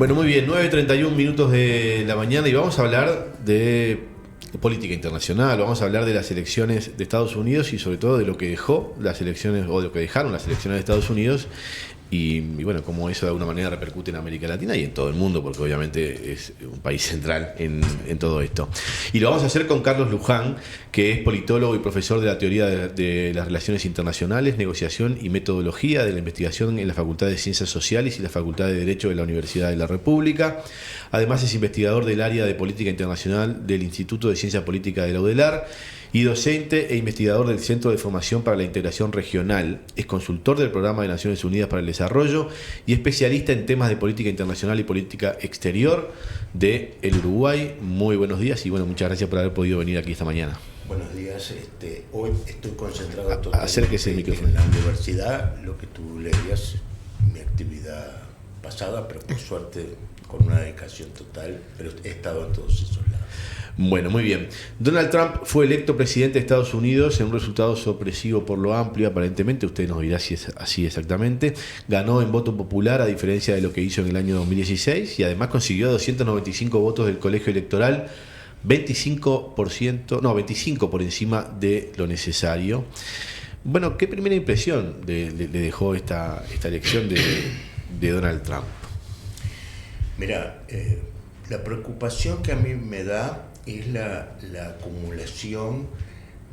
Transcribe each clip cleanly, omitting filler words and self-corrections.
Bueno, muy bien, 9:31 de la mañana y vamos a hablar de política internacional, vamos a hablar de las elecciones de Estados Unidos y sobre todo de lo que dejó las elecciones o de lo que dejaron las elecciones de Estados Unidos y bueno, cómo eso de alguna manera repercute en América Latina y en todo el mundo, porque obviamente es un país central en todo esto. Y lo vamos a hacer con Carlos Luján, que es politólogo y profesor de la teoría de las relaciones internacionales, negociación y metodología de la investigación en la Facultad de Ciencias Sociales y la Facultad de Derecho de la Universidad de la República. Además es investigador del área de política internacional del Instituto de Ciencia Política de la UDELAR y docente e investigador del Centro de Formación para la Integración Regional. Es consultor del Programa de Naciones Unidas para el Desarrollo y especialista en temas de política internacional y política exterior de el Uruguay. Muy buenos días y bueno, muchas gracias por haber podido venir aquí esta mañana. Buenos días. Hoy estoy concentrado Acérquese el micrófono. En la universidad. Lo que tú leías, mi actividad pasada, pero por suerte con una dedicación total, pero he estado en todos esos lados. Bueno, muy bien. Donald Trump fue electo presidente de Estados Unidos en un resultado sorpresivo por lo amplio, aparentemente, usted nos dirá si es así exactamente. Ganó en voto popular a diferencia de lo que hizo en el año 2016 y además consiguió 295 votos del colegio electoral, 25 por encima de lo necesario. Bueno, ¿qué primera impresión le dejó esta elección de Donald Trump? Mira, la preocupación que a mí me da es la acumulación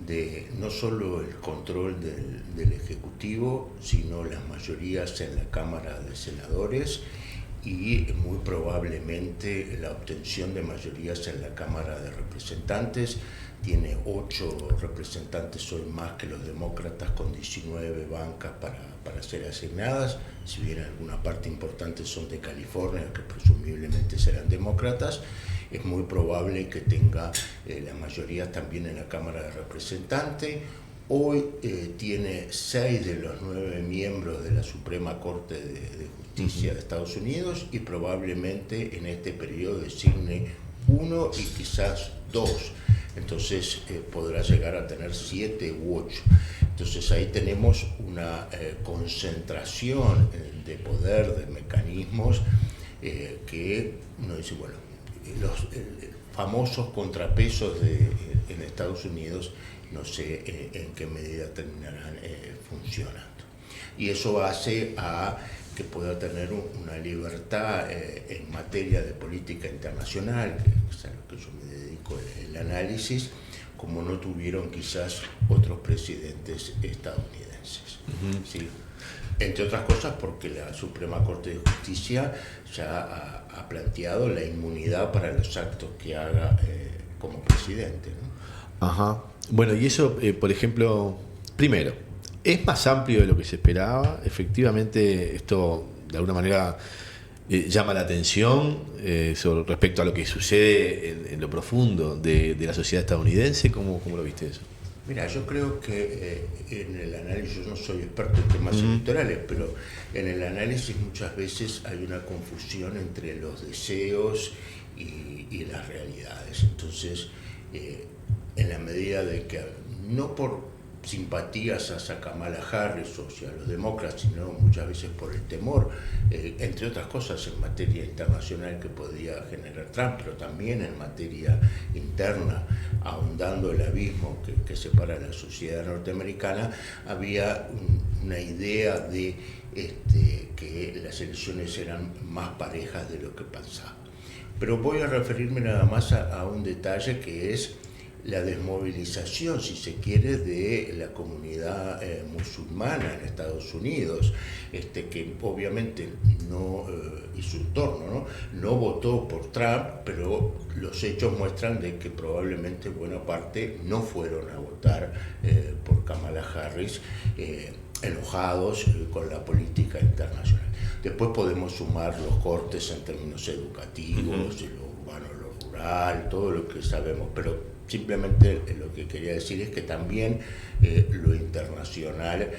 de no solo el control del Ejecutivo, sino las mayorías en la Cámara de Senadores y muy probablemente la obtención de mayorías en la Cámara de Representantes. Tiene 8 representantes hoy más que los demócratas, con 19 bancas para ser asignadas, si bien alguna parte importante son de California, que presumiblemente serán demócratas. Es muy probable que tenga la mayoría también en la Cámara de Representantes. Hoy tiene 6 de los 9 miembros de la Suprema Corte de Justicia de Estados Unidos y probablemente en este periodo designe 1 y quizás 2. Entonces podrá llegar a tener 7 u 8. Entonces ahí tenemos una concentración de poder, de mecanismos que uno dice, bueno, los famosos contrapesos en Estados Unidos no sé en qué medida terminarán funcionando. Y eso hace a que pueda tener una libertad en materia de política internacional, que es a lo que yo me dedico el análisis, como no tuvieron quizás otros presidentes estadounidenses. ¿Sí? Entre otras cosas porque la Suprema Corte de Justicia ya ha planteado la inmunidad para los actos que haga como presidente, ¿no? Ajá. Bueno, y eso, por ejemplo, primero, ¿es más amplio de lo que se esperaba? Efectivamente, esto de alguna manera llama la atención respecto a lo que sucede en lo profundo de la sociedad estadounidense. ¿Cómo lo viste eso? Mira, yo creo que en el análisis, yo no soy experto en temas electorales, pero en el análisis muchas veces hay una confusión entre los deseos y las realidades. Entonces, en la medida de que, no por simpatías hacia Kamala Harris o hacia los demócratas, sino muchas veces por el temor, entre otras cosas en materia internacional que podría generar Trump, pero también en materia interna, ahondando el abismo que separa la sociedad norteamericana, había una idea de que las elecciones eran más parejas de lo que pensaba. Pero voy a referirme nada más a un detalle que es la desmovilización, si se quiere, de la comunidad musulmana en Estados Unidos, que obviamente no, y su entorno, no votó por Trump, pero los hechos muestran de que probablemente buena parte no fueron a votar por Kamala Harris, enojados con la política internacional. Después podemos sumar los cortes en términos educativos, lo urbano, lo rural, todo lo que sabemos, pero simplemente lo que quería decir es que también lo internacional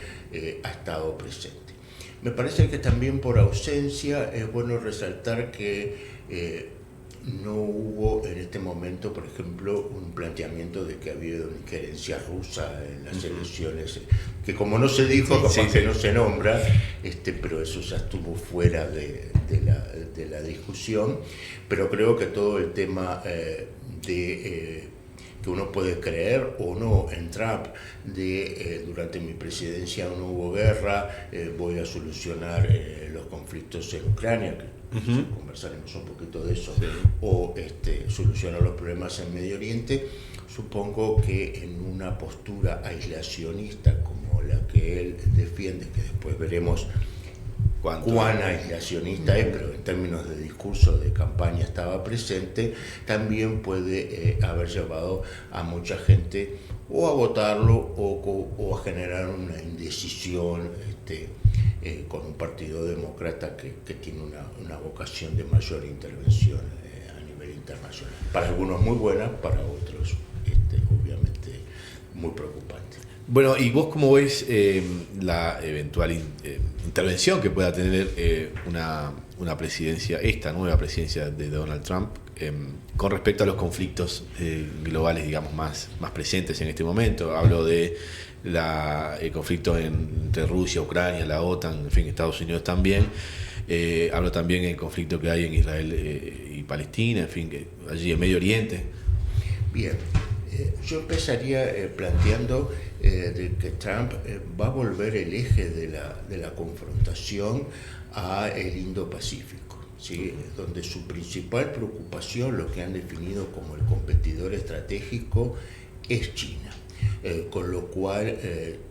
ha estado presente. Me parece que también por ausencia es bueno resaltar que no hubo en este momento, por ejemplo, un planteamiento de que había una injerencia rusa en las elecciones, que como no se dijo, capaz que no se nombra, pero eso ya estuvo fuera de la discusión. Pero creo que todo el tema que uno puede creer o no en Trump, durante mi presidencia no hubo guerra, voy a solucionar los conflictos en Ucrania, conversaremos un poquito de eso, o solucionar los problemas en Medio Oriente. Supongo que en una postura aislacionista como la que él defiende, que después veremos cuán aislacionista es, pero en términos de discurso de campaña estaba presente, también puede haber llevado a mucha gente o a votarlo o a generar una indecisión con un partido demócrata que tiene una vocación de mayor intervención a nivel internacional. Para algunos muy buena, para otros obviamente muy preocupante. Bueno, ¿y vos cómo ves la eventual intervención que pueda tener una presidencia, esta nueva presidencia de Donald Trump, con respecto a los conflictos globales, digamos, más presentes en este momento? Hablo de el conflicto entre Rusia, Ucrania, la OTAN, en fin, Estados Unidos también. Hablo también del conflicto que hay en Israel y Palestina, en fin, allí en Medio Oriente. Bien, yo empezaría planteando de que Trump va a volver el eje de la confrontación a el Indo-Pacífico, ¿sí? Donde su principal preocupación, lo que han definido como el competidor estratégico, es China. Con lo cual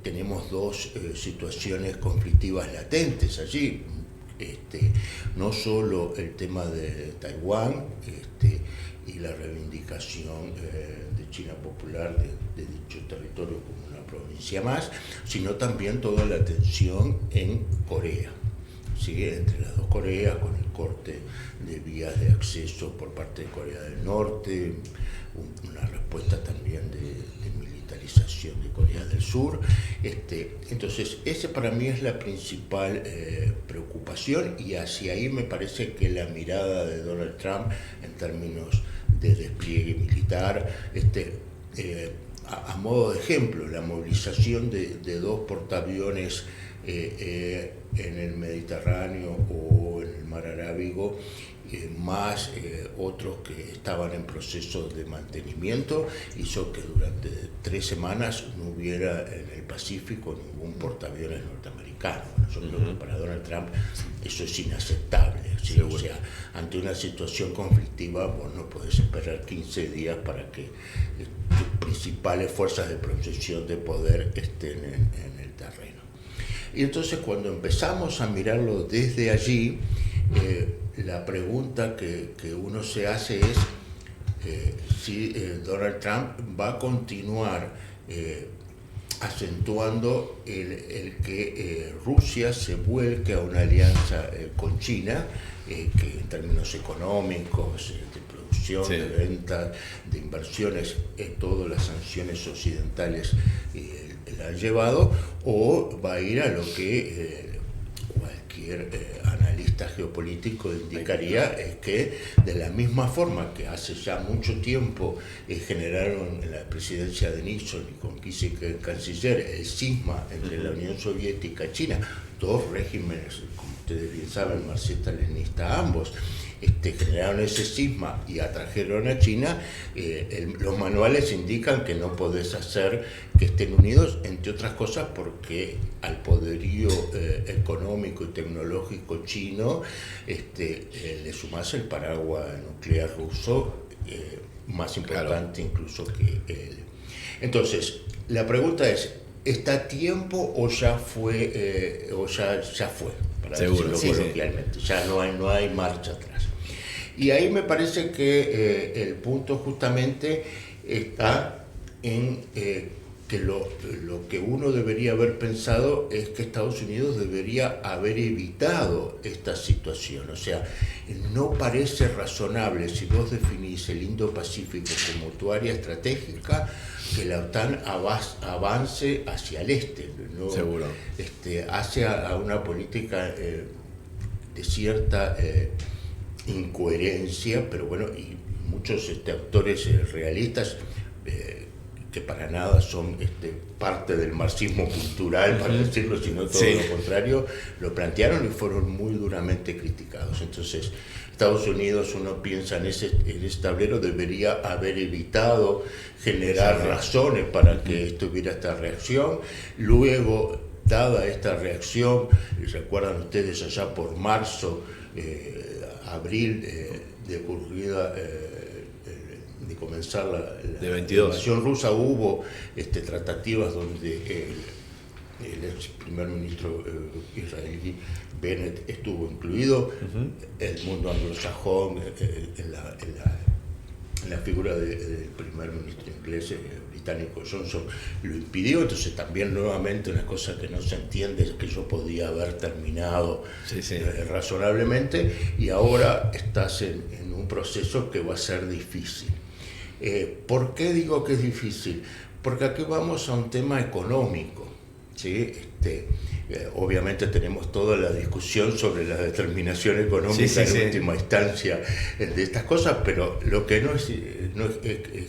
tenemos dos situaciones conflictivas latentes allí. No solo el tema de Taiwán y la reivindicación de China popular de dicho territorio como una provincia más, sino también toda la tensión en Corea, ¿sí? Entre las dos Coreas, con el corte de vías de acceso por parte de Corea del Norte, una respuesta también de militarización de Corea del Sur. Entonces, ese para mí es la principal preocupación, y hacia ahí me parece que la mirada de Donald Trump en términos de despliegue militar, a modo de ejemplo, la movilización de dos portaaviones en el Mediterráneo o en el Mar Arábigo, más otros que estaban en proceso de mantenimiento, hizo que durante 3 semanas no hubiera en el Pacífico ningún portaaviones norteamericano. Bueno, yo creo que para Donald Trump eso es inaceptable, ¿sí? O sea, ante una situación conflictiva vos no podés esperar 15 días para que tus principales fuerzas de proyección de poder estén en el terreno. Y entonces, cuando empezamos a mirarlo desde allí, la pregunta que uno se hace es si Donald Trump va a continuar acentuando el que Rusia se vuelque a una alianza con China, que en términos económicos, de producción, de ventas, de inversiones, todas las sanciones occidentales la han llevado, o va a ir a lo que cualquier analista geopolítico indicaría, es que de la misma forma que hace ya mucho tiempo generaron en la presidencia de Nixon y con Kissinger canciller el cisma entre la Unión Soviética y China, dos regímenes, como ustedes bien saben, marxista-leninista ambos, generaron ese cisma y atrajeron a China. Los manuales indican que no podés hacer que estén unidos, entre otras cosas porque al poderío económico y tecnológico chino le sumás el paraguas nuclear ruso, más importante incluso que él. Entonces, la pregunta es, ¿está a tiempo o ya fue? Ya fue, para decirlo coloquialmente, ya no hay marcha atrás. Y ahí me parece que el punto justamente está en que lo que uno debería haber pensado es que Estados Unidos debería haber evitado esta situación. O sea, no parece razonable, si vos definís el Indo-Pacífico como tu área estratégica, que la OTAN avance hacia el este, ¿no? Seguro. Hacia a una política de cierta incoherencia, pero bueno, y muchos autores realistas que para nada son parte del marxismo cultural, para decirlo, sino todo lo contrario, lo plantearon y fueron muy duramente criticados. Entonces, Estados Unidos, uno piensa en ese tablero, debería haber evitado generar razones para que tuviera esta reacción. Luego, dada esta reacción, recuerdan ustedes allá por marzo, abril, de ocurrida de comenzar la invasión rusa, hubo tratativas donde el ex primer ministro israelí Bennett estuvo incluido, el mundo anglosajón en la figura del primer ministro inglés, británico Johnson, lo impidió. Entonces también nuevamente una cosa que no se entiende es que yo podía haber terminado razonablemente, y ahora estás en un proceso que va a ser difícil. ¿Por qué digo que es difícil? Porque aquí vamos a un tema económico, ¿sí? Obviamente tenemos toda la discusión sobre la determinación económica en última instancia de estas cosas, pero lo que no es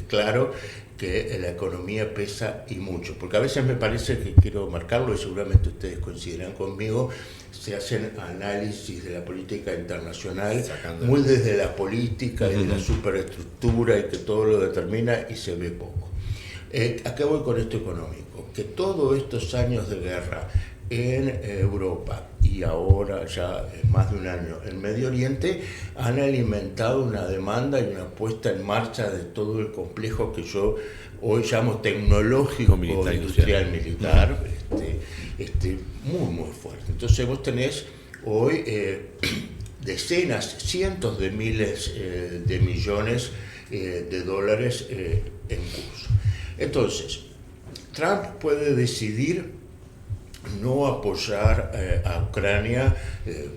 claro que la economía pesa y mucho, porque a veces me parece que, quiero marcarlo y seguramente ustedes coincidirán conmigo, se hacen análisis de la política internacional muy desde la política y de la superestructura y que todo lo determina, y se ve poco. ¿A qué voy con esto económico? Que todos estos años de guerra en Europa y ahora ya más de un año en Medio Oriente han alimentado una demanda y una puesta en marcha de todo el complejo que yo hoy llamo tecnológico, industrial, militar, muy fuerte. Entonces vos tenés hoy decenas, cientos de miles de millones de dólares en curso. Entonces, Trump puede decidir no apoyar a Ucrania,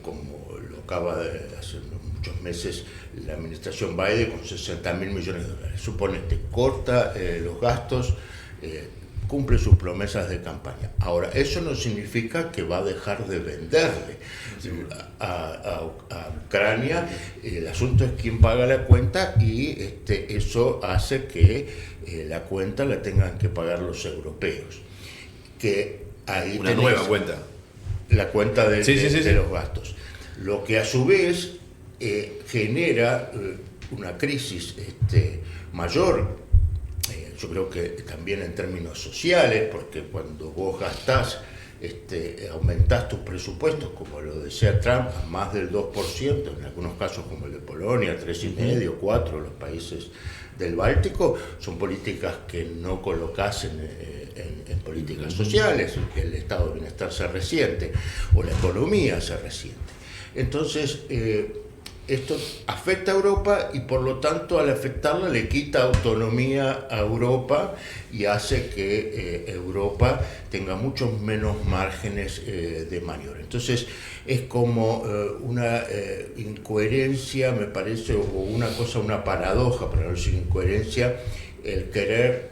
como lo acaba de hacer muchos meses la administración Biden con $60.000 millones. Suponete, corta los gastos, cumple sus promesas de campaña. Ahora, eso no significa que va a dejar de venderle a Ucrania. El asunto es quién paga la cuenta, y eso hace que la cuenta la tengan que pagar los europeos. Que ahí una nueva cuenta. La cuenta de los gastos. Lo que a su vez genera una crisis mayor, yo creo que también en términos sociales, porque cuando vos gastás, aumentás tus presupuestos, como lo decía Trump, a más del 2%, en algunos casos como el de Polonia, 3,5%, 4%, los países del Báltico, son políticas que no colocás en políticas sociales, el estado de bienestar se resiente, o la economía se resiente. Entonces, esto afecta a Europa, y por lo tanto al afectarla le quita autonomía a Europa y hace que Europa tenga muchos menos márgenes de maniobra. Entonces es como una incoherencia, me parece, o una paradoja, para no decir incoherencia, el querer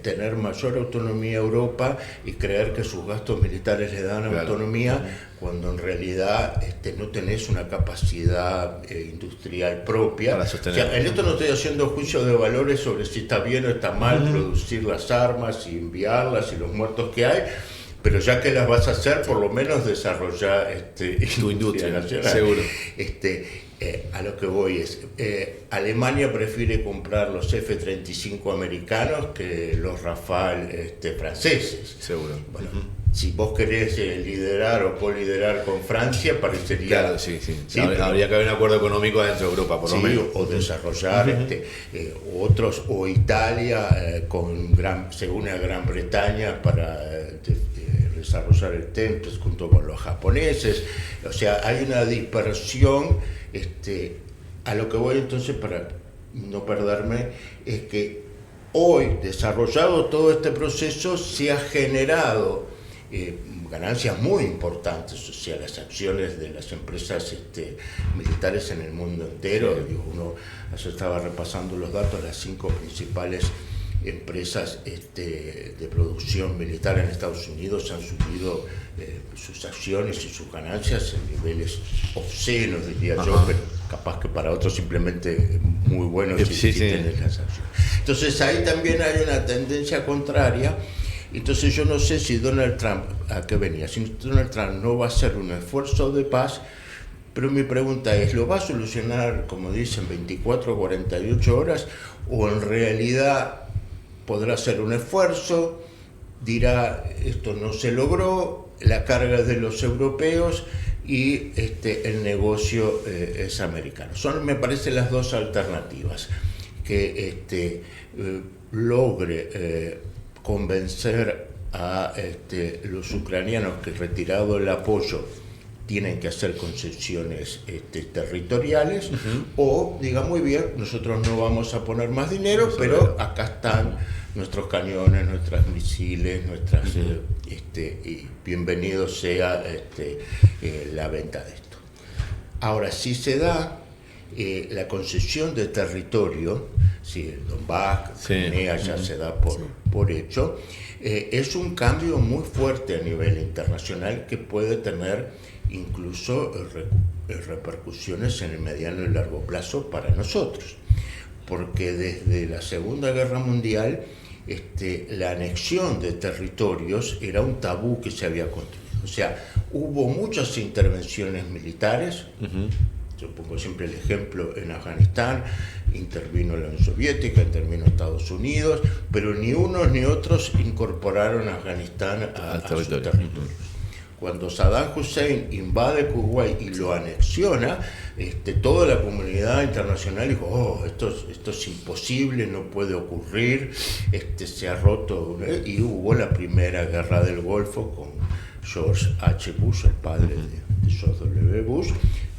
tener mayor autonomía a Europa y creer que sus gastos militares le dan autonomía, cuando en realidad no tenés una capacidad industrial propia. Para sostener. O sea, en esto no estoy haciendo juicio de valores sobre si está bien o está mal producir las armas y enviarlas y los muertos que hay, pero ya que las vas a hacer, por lo menos desarrollar tu industria nacional. Seguro. A lo que voy es, Alemania prefiere comprar los F-35 americanos que los Rafale franceses. Seguro. Bueno, si vos querés liderar o coliderar con Francia, parecería... Claro, sí. Habría que haber un acuerdo económico dentro de Europa, por lo menos. O desarrollar otros, o Italia según a Gran Bretaña para desarrollar el TEMPES junto con los japoneses. O sea, hay una dispersión. A lo que voy entonces, para no perderme, es que hoy, desarrollado todo este proceso, se ha generado ganancias muy importantes, o sea, las acciones de las empresas militares en el mundo entero. Ayer estaba repasando los datos, las 5 principales empresas de producción militar en Estados Unidos han subido sus acciones y sus ganancias en niveles obscenos, diría yo, pero capaz que para otros simplemente muy buenos si tienen las acciones. Entonces ahí también hay una tendencia contraria. Entonces yo no sé si Donald Trump, ¿a qué venía? Si Donald Trump no va a hacer un esfuerzo de paz, pero mi pregunta es, ¿lo va a solucionar, como dicen, 24 o 48 horas? ¿O en realidad podrá hacer un esfuerzo, dirá, esto no se logró, la carga es de los europeos y el negocio es americano? Son, me parece, las dos alternativas. Que logre convencer a los ucranianos que, retirado el apoyo, tienen que hacer concesiones territoriales, o diga, muy bien, nosotros no vamos a poner más dinero, pero acá están nuestros cañones, nuestros misiles, y bienvenido sea la venta de esto. Ahora, si se da la concesión de territorio, si el Donbass, Crimea ya se da por hecho, es un cambio muy fuerte a nivel internacional que puede tener incluso repercusiones en el mediano y largo plazo para nosotros, porque desde la Segunda Guerra Mundial la anexión de territorios era un tabú que se había construido. O sea, hubo muchas intervenciones militares. Yo pongo siempre el ejemplo: en Afganistán intervino la Unión Soviética, intervino Estados Unidos, pero ni unos ni otros incorporaron a Afganistán a sus territorios. Cuando Saddam Hussein invade Kuwait y lo anexiona, toda la comunidad internacional dijo, esto es imposible, no puede ocurrir, se ha roto, y hubo la primera guerra del Golfo con George H. Bush, el padre de George W. Bush,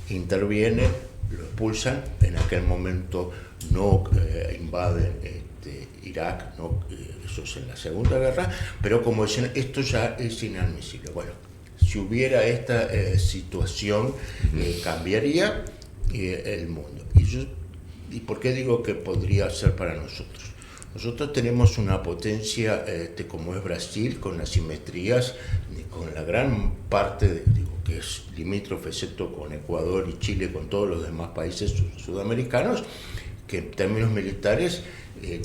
interviene, lo expulsan, en aquel momento no invaden Irak, no, eso es en la Segunda Guerra, pero como dicen, esto ya es inadmisible. Bueno, si hubiera esta situación, cambiaría el mundo. ¿Y por qué digo que podría ser para nosotros? Nosotros tenemos una potencia como es Brasil, con asimetrías, con la gran parte que es limítrofe, excepto con Ecuador y Chile, con todos los demás países sudamericanos, que en términos militares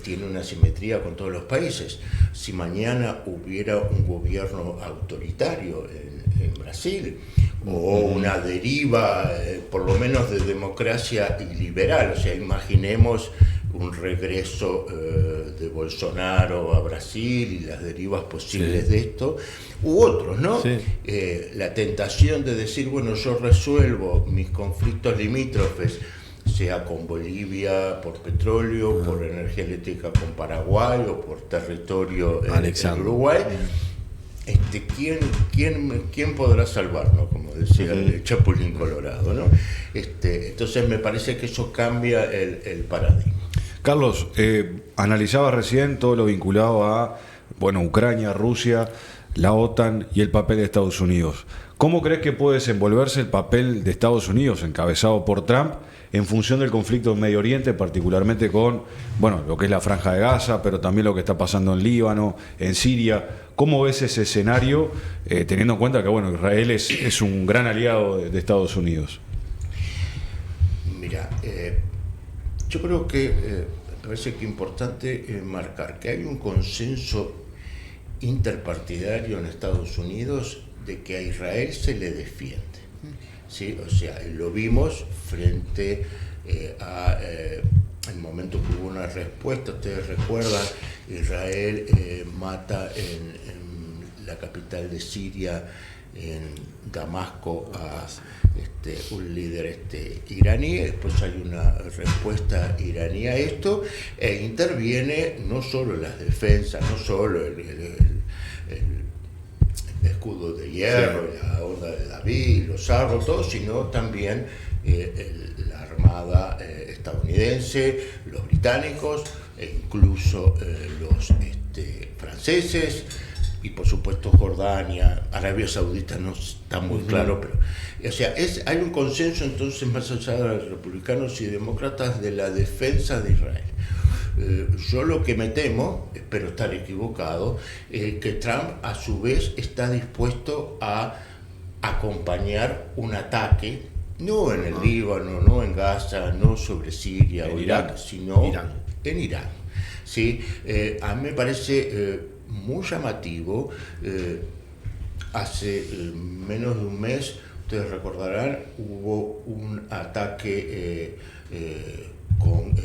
tiene una asimetría con todos los países. Si mañana hubiera un gobierno autoritario en Brasil, o una deriva, por lo menos de democracia y liberal, o sea, imaginemos un regreso de Bolsonaro a Brasil y las derivas posibles de esto, u otros, ¿no? La tentación de decir, bueno, yo resuelvo mis conflictos limítrofes, sea con Bolivia por petróleo, por energía eléctrica con Paraguay, o por territorio en Uruguay. ¿Quién podrá salvarnos? Como decía el Chapulín Colorado, ¿no? Entonces me parece que eso cambia el paradigma. Carlos, analizaba recién todo lo vinculado a Ucrania, Rusia, la OTAN y el papel de Estados Unidos. ¿Cómo crees que puede desenvolverse el papel de Estados Unidos, encabezado por Trump, en función del conflicto en Medio Oriente, particularmente con lo que es la Franja de Gaza, pero también lo que está pasando en Líbano, en Siria? ¿Cómo ves ese escenario, teniendo en cuenta que Israel es un gran aliado de Estados Unidos? Mira, yo creo que me parece que es importante marcar que hay un consenso interpartidario en Estados Unidos de que a Israel se le defiende. ¿Sí? O sea, lo vimos frente a el momento que hubo una respuesta. Ustedes recuerdan, Israel mata en la capital de Siria, en Damasco, a un líder iraní. Después hay una respuesta iraní a esto, e interviene no solo las defensas, no solo el escudo de hierro, la onda de David, los arros, todo, sino también la armada estadounidense, los británicos, e incluso los franceses, y por supuesto Jordania, Arabia Saudita no está muy claro, pero o sea, hay un consenso entonces, más allá de los republicanos y demócratas, de la defensa de Israel. yo lo que me temo, espero estar equivocado, que Trump a su vez está dispuesto a acompañar un ataque, no en el Líbano, no en Gaza, no sobre Siria o Irak, sino en Irán. ¿Sí? A mí me parece muy llamativo. Hace menos de un mes, ustedes recordarán, hubo un ataque con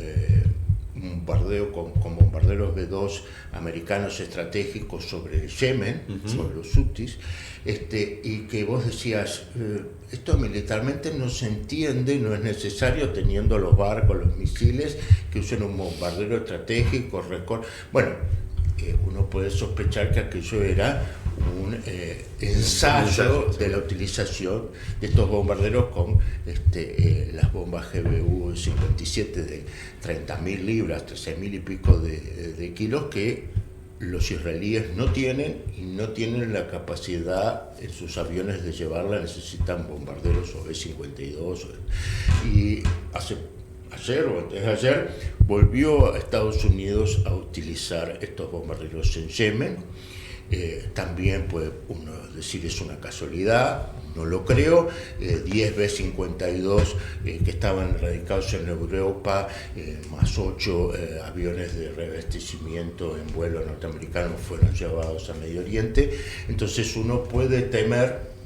bombarderos B-2 americanos estratégicos sobre el Yemen, sobre los hutis, y que vos decías, esto militarmente no se entiende, no es necesario teniendo los barcos, los misiles, que usen un bombardero estratégico, bueno, uno puede sospechar que aquello era un ensayo de la utilización de estos bombarderos con las bombas GBU-57 de 30.000 libras, 13.000 y pico de kilos, que los israelíes no tienen y no tienen la capacidad en sus aviones de llevarla, necesitan bombarderos OB-52. Y ayer o antes de ayer volvió a Estados Unidos a utilizar estos bombarderos en Yemen. También puede uno decir es una casualidad, no lo creo. 10 B-52 que estaban radicados en Europa, más 8 aviones de reabastecimiento en vuelo norteamericano fueron llevados a Medio Oriente. Entonces uno puede temer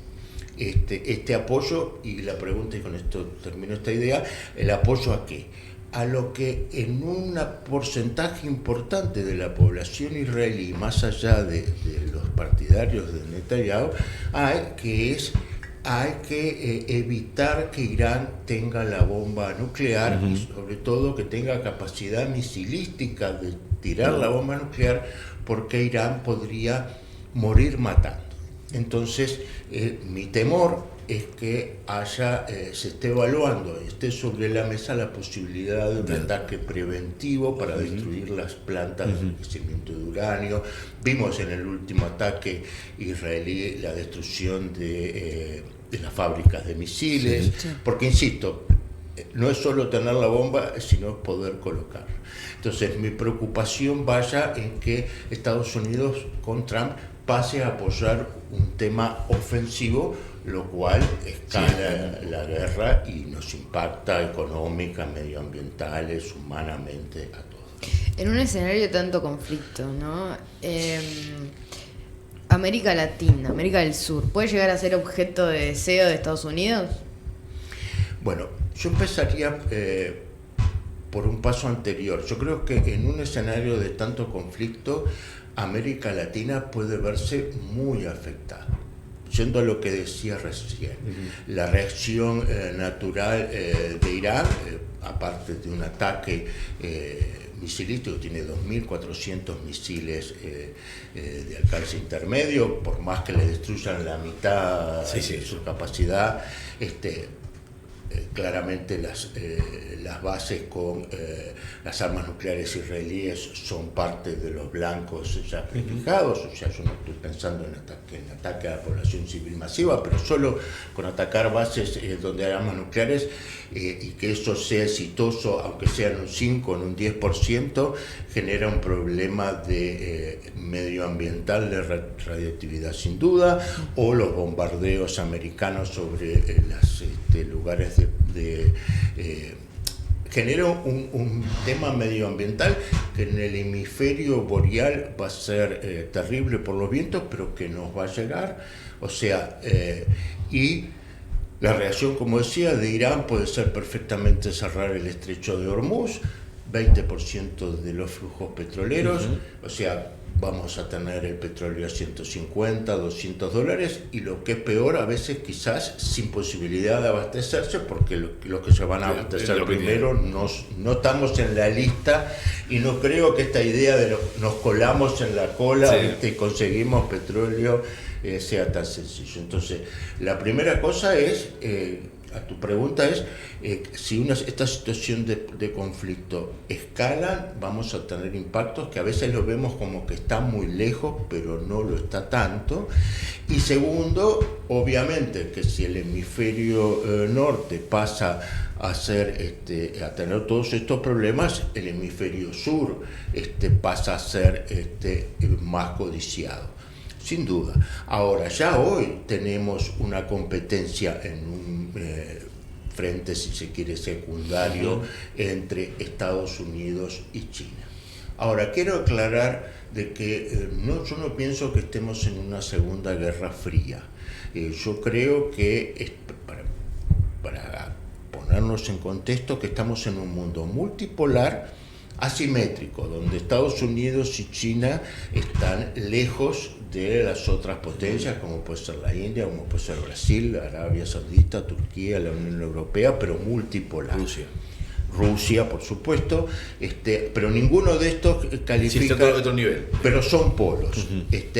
este apoyo, y la pregunta, y con esto termino esta idea, ¿el apoyo a qué? A lo que en un porcentaje importante de la población israelí, más allá de los partidarios de Netanyahu, hay que evitar que Irán tenga la bomba nuclear, y sobre todo que tenga capacidad misilística de tirar la bomba nuclear, porque Irán podría morir matando. Entonces, mi temor es que se esté evaluando, esté sobre la mesa la posibilidad de un ataque preventivo para destruir las plantas de enriquecimiento de uranio. Vimos en el último ataque israelí la destrucción de las fábricas de misiles, porque, insisto, no es solo tener la bomba, sino poder colocarla. Entonces, mi preocupación vaya en que Estados Unidos con Trump pase a apoyar un tema ofensivo, lo cual escala la guerra y nos impacta económica, medioambientales, humanamente, a todos. En un escenario de tanto conflicto, ¿no? América Latina, América del Sur, ¿puede llegar a ser objeto de deseo de Estados Unidos? Bueno, yo empezaría por un paso anterior. Yo creo que en un escenario de tanto conflicto, América Latina puede verse muy afectada. Yendo a lo que decía recién, la reacción natural de Irán, aparte de un ataque misilístico, tiene 2.400 misiles de alcance intermedio, por más que le destruyan la mitad de su capacidad, claramente las bases con las armas nucleares israelíes son parte de los blancos ya fijados. O sea, yo no estoy pensando en ataque a la población civil masiva, pero solo con atacar bases donde hay armas nucleares y que eso sea exitoso, aunque sea en un 5 o en un 10%, genera un problema de medioambiental de radioactividad sin duda, o los bombardeos americanos sobre los lugares genera un tema medioambiental que en el hemisferio boreal va a ser terrible por los vientos, pero que nos va a llegar. O sea, y la reacción, como decía, de Irán puede ser perfectamente cerrar el estrecho de Hormuz, 20% de los flujos petroleros, o sea, vamos a tener el petróleo a $150, $200, y lo que es peor, a veces quizás sin posibilidad de abastecerse, porque los que se van a abastecer primero no estamos en la lista, y no creo que esta idea de nos colamos en la cola y conseguimos petróleo sea tan sencillo. Entonces, la primera cosa es, a tu pregunta es, si esta situación de conflicto escala, vamos a tener impactos que a veces lo vemos como que está muy lejos, pero no lo está tanto. Y segundo, obviamente, que si el hemisferio norte pasa a tener todos estos problemas, el hemisferio sur pasa a ser más codiciado. Sin duda. Ahora, ya hoy tenemos una competencia en un frente, si se quiere, secundario entre Estados Unidos y China. Ahora, quiero aclarar de que yo no pienso que estemos en una segunda guerra fría. Yo creo que, para ponernos en contexto, que estamos en un mundo multipolar, asimétrico, donde Estados Unidos y China están lejos de las otras potencias, como puede ser la India, como puede ser Brasil, Arabia Saudita, Turquía, la Unión Europea, pero multipolar. Rusia, por supuesto, pero ninguno de estos califica, sí, otro nivel. Pero son polos.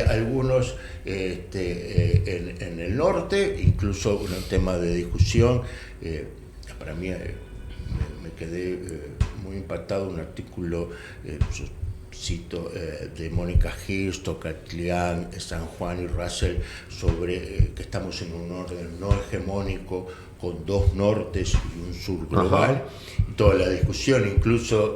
Algunos en el norte, incluso un tema de discusión, para mí me quedé muy impactado, un artículo, cito, de Mónica Hirsch, Tocatlián, San Juan y Russell, sobre que estamos en un orden no hegemónico, con dos nortes y un sur global. Y toda la discusión, incluso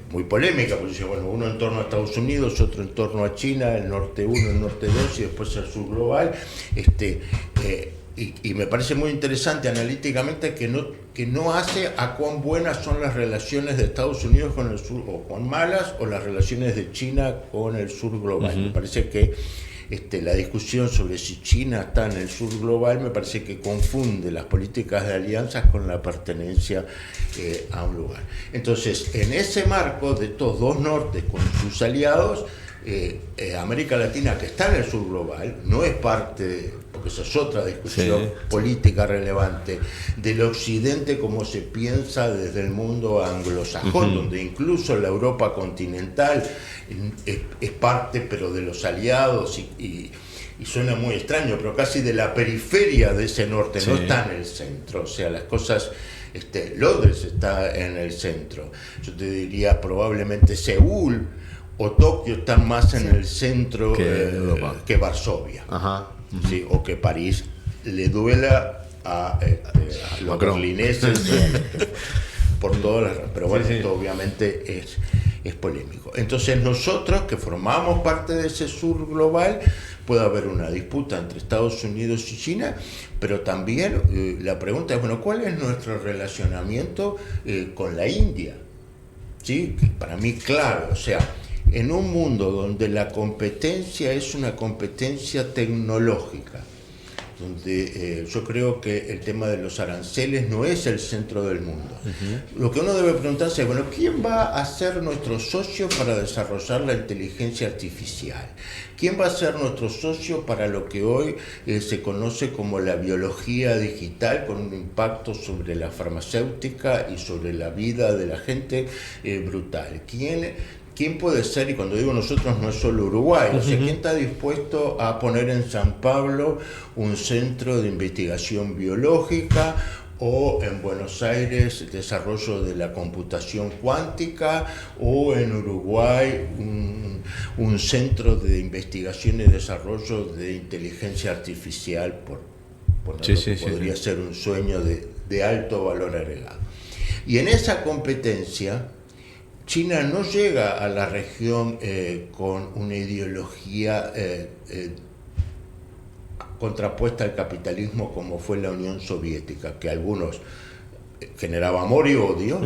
muy polémica, porque dice, bueno, uno en torno a Estados Unidos, otro en torno a China, el norte 1, el norte 2 y después el sur global. Y me parece muy interesante analíticamente que no hace a cuán buenas son las relaciones de Estados Unidos con el sur, o cuán malas, o las relaciones de China con el sur global. Me parece que la discusión sobre si China está en el sur global, me parece que confunde las políticas de alianzas con la pertenencia a un lugar. Entonces, en ese marco de estos dos nortes con sus aliados, América Latina, que está en el sur global, no es parte, porque esa es otra discusión política relevante, del occidente como se piensa desde el mundo anglosajón, donde incluso la Europa continental es parte, pero de los aliados, y suena muy extraño, pero casi de la periferia de ese norte, no está en el centro. O sea, las cosas... Londres está en el centro. Yo te diría probablemente Seúl o Tokio están más en el centro que Varsovia. ¿Sí? O que París le duela a los berlineses por todas las... Pero bueno, esto obviamente es polémico. Entonces nosotros, que formamos parte de ese sur global, puede haber una disputa entre Estados Unidos y China, pero también la pregunta es, bueno, ¿cuál es nuestro relacionamiento con la India? ¿Sí? Que para mí, claro, o sea, en un mundo donde la competencia es una competencia tecnológica, donde yo creo que el tema de los aranceles no es el centro del mundo. Lo que uno debe preguntarse es, bueno, ¿quién va a ser nuestro socio para desarrollar la inteligencia artificial? ¿Quién va a ser nuestro socio para lo que hoy se conoce como la biología digital, con un impacto sobre la farmacéutica y sobre la vida de la gente brutal? ¿Quién puede ser? Y cuando digo nosotros no es solo Uruguay, o sea, ¿quién está dispuesto a poner en San Pablo un centro de investigación biológica, o en Buenos Aires desarrollo de la computación cuántica, o en Uruguay un centro de investigación y desarrollo de inteligencia artificial, podría ser un sueño de alto valor agregado? Y en esa competencia, China no llega a la región con una ideología contrapuesta al capitalismo como fue la Unión Soviética, que algunos generaba amor y odio,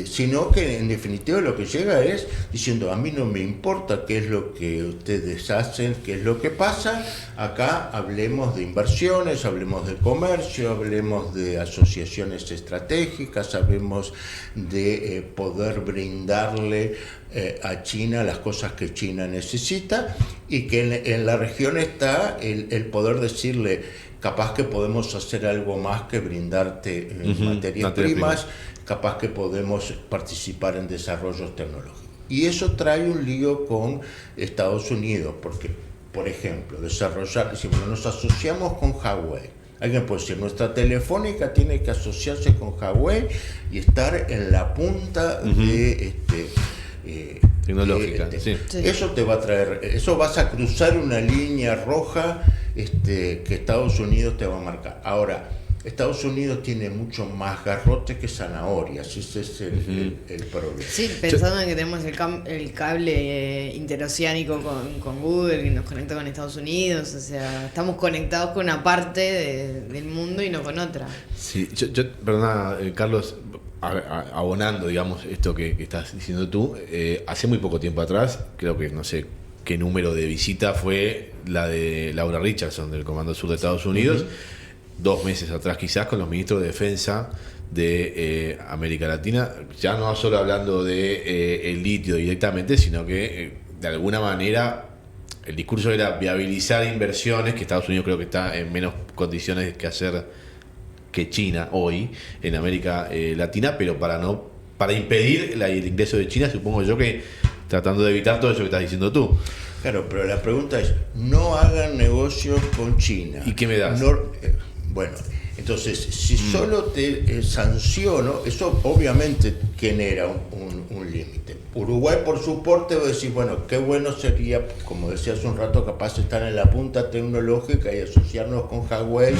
sino que en definitiva lo que llega es diciendo, a mí no me importa qué es lo que ustedes hacen, qué es lo que pasa, acá hablemos de inversiones, hablemos de comercio, hablemos de asociaciones estratégicas, hablemos de poder brindarle a China las cosas que China necesita, y que en la región está el poder decirle, capaz que podemos hacer algo más que brindarte materias primas, capaz que podemos participar en desarrollos tecnológicos. Y eso trae un lío con Estados Unidos, porque, por ejemplo, si nos asociamos con Huawei, alguien puede decir, nuestra Telefónica tiene que asociarse con Huawei y estar en la punta de tecnológica. Eso te va a traer, eso vas a cruzar una línea roja que Estados Unidos te va a marcar. Ahora, Estados Unidos tiene mucho más garrote que zanahorias, ese es el problema. Sí, pensando en que tenemos el cable interoceánico con Google que nos conecta con Estados Unidos, o sea, estamos conectados con una parte del mundo y no con otra. Sí, perdona, Carlos, abonando, digamos, esto que estás diciendo tú, hace muy poco tiempo atrás, creo que no sé qué número de visita fue la de Laura Richardson del Comando Sur de Estados Unidos, 2 meses atrás quizás, con los ministros de Defensa de América Latina, ya no solo hablando de el litio directamente, sino que de alguna manera el discurso era viabilizar inversiones, que Estados Unidos creo que está en menos condiciones que hacer que China hoy en América Latina, pero para impedir el ingreso de China, supongo yo que tratando de evitar todo eso que estás diciendo tú. Claro, pero la pregunta es, no hagan negocios con China. ¿Y qué me das? Bueno, entonces, si solo te sanciono, eso obviamente genera un límite. Uruguay, por su porte, va a decir, bueno, qué bueno sería, como decía hace un rato, capaz de estar en la punta tecnológica y asociarnos con Huawei.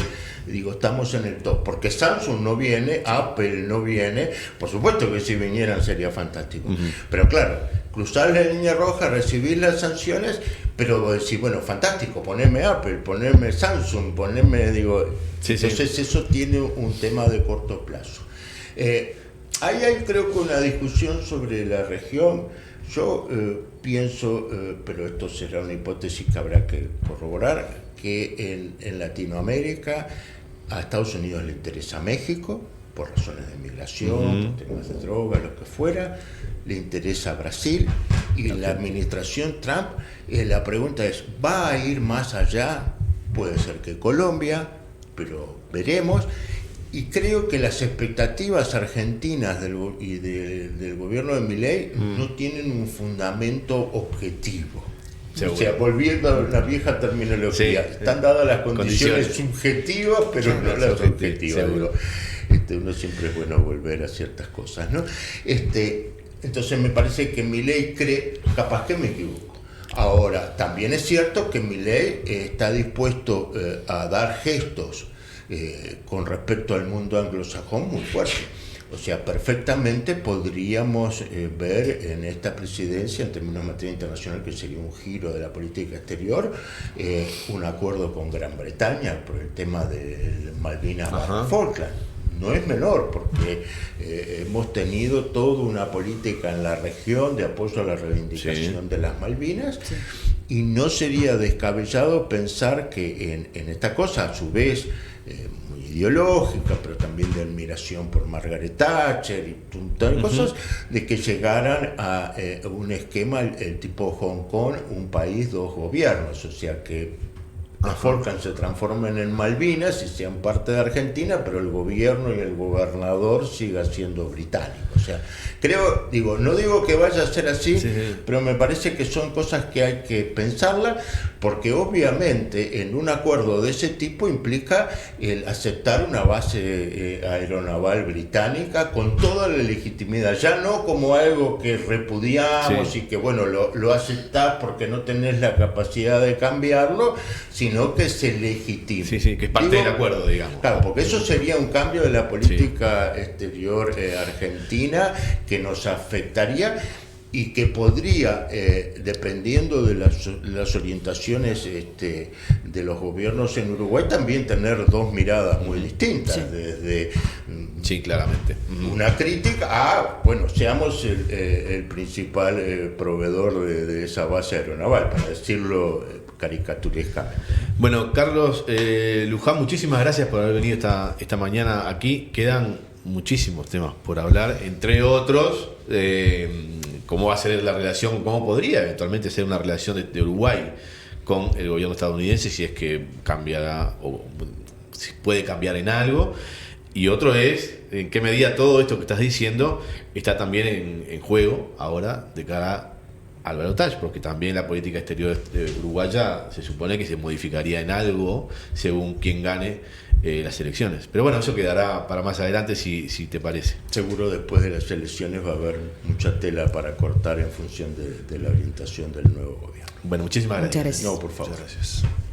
Digo, estamos en el top, porque Samsung no viene, Apple no viene, por supuesto que si vinieran sería fantástico. Pero claro, cruzar la línea roja, recibir las sanciones, pero decir, bueno, fantástico, poneme Apple, poneme Samsung, poneme, digo, entonces eso tiene un tema de corto plazo. Ahí hay creo que una discusión sobre la región. Yo pienso, pero esto será una hipótesis que habrá que corroborar, que en Latinoamérica a Estados Unidos le interesa México, por razones de migración, por temas de droga, lo que fuera, le interesa Brasil, y la administración Trump, la pregunta es, ¿va a ir más allá? Puede ser que Colombia, pero veremos. Y creo que las expectativas argentinas del gobierno de Milei no tienen un fundamento objetivo. Seguro. O sea, volviendo a la vieja terminología, están dadas las condiciones subjetivas, pero no las objetivas. Uno siempre es bueno volver a ciertas cosas, ¿no? Entonces me parece que Milei cree, capaz que me equivoco. Ahora, también es cierto que Milei está dispuesto a dar gestos con respecto al mundo anglosajón muy fuerte. O sea, perfectamente podríamos ver en esta presidencia, en términos de materia internacional, que sería un giro de la política exterior, un acuerdo con Gran Bretaña por el tema de Malvinas Falkland. No es menor, porque hemos tenido toda una política en la región de apoyo a la reivindicación de las Malvinas, y no sería descabellado pensar que en esta cosa, a su vez, muy ideológica, pero también de admiración por Margaret Thatcher y un montón de cosas, de que llegaran a un esquema el tipo Hong Kong, un país, dos gobiernos, o sea que las Falklands se transformen en Malvinas y sean parte de Argentina, pero el gobierno y el gobernador siga siendo británico. O sea, creo, no digo que vaya a ser así, pero me parece que son cosas que hay que pensarlas, porque obviamente en un acuerdo de ese tipo implica el aceptar una base aeronaval británica con toda la legitimidad, ya no como algo que repudiamos y que bueno, lo aceptás porque no tenés la capacidad de cambiarlo, sino que se legitima. Que es parte del acuerdo, digamos. Claro, porque eso sería un cambio de la política exterior argentina que nos afectaría y que podría, dependiendo de las orientaciones de los gobiernos en Uruguay, también tener dos miradas muy distintas. Desde claramente. Una crítica a, bueno, seamos el principal proveedor de esa base aeronaval, para decirlo caricaturescamente. Bueno, Carlos Luján, muchísimas gracias por haber venido esta mañana aquí. Quedan muchísimos temas por hablar, entre otros, cómo va a ser la relación, cómo podría eventualmente ser una relación de Uruguay con el gobierno estadounidense, si es que cambiará o si puede cambiar en algo. Y otro es en qué medida todo esto que estás diciendo está también en juego ahora de cara al balotaje, porque también la política exterior uruguaya se supone que se modificaría en algo según quien gane las elecciones. Pero bueno, eso quedará para más adelante si te parece. Seguro después de las elecciones va a haber mucha tela para cortar en función de la orientación del nuevo gobierno. Bueno, muchísimas gracias. Muchas gracias. No, por favor. Muchas gracias.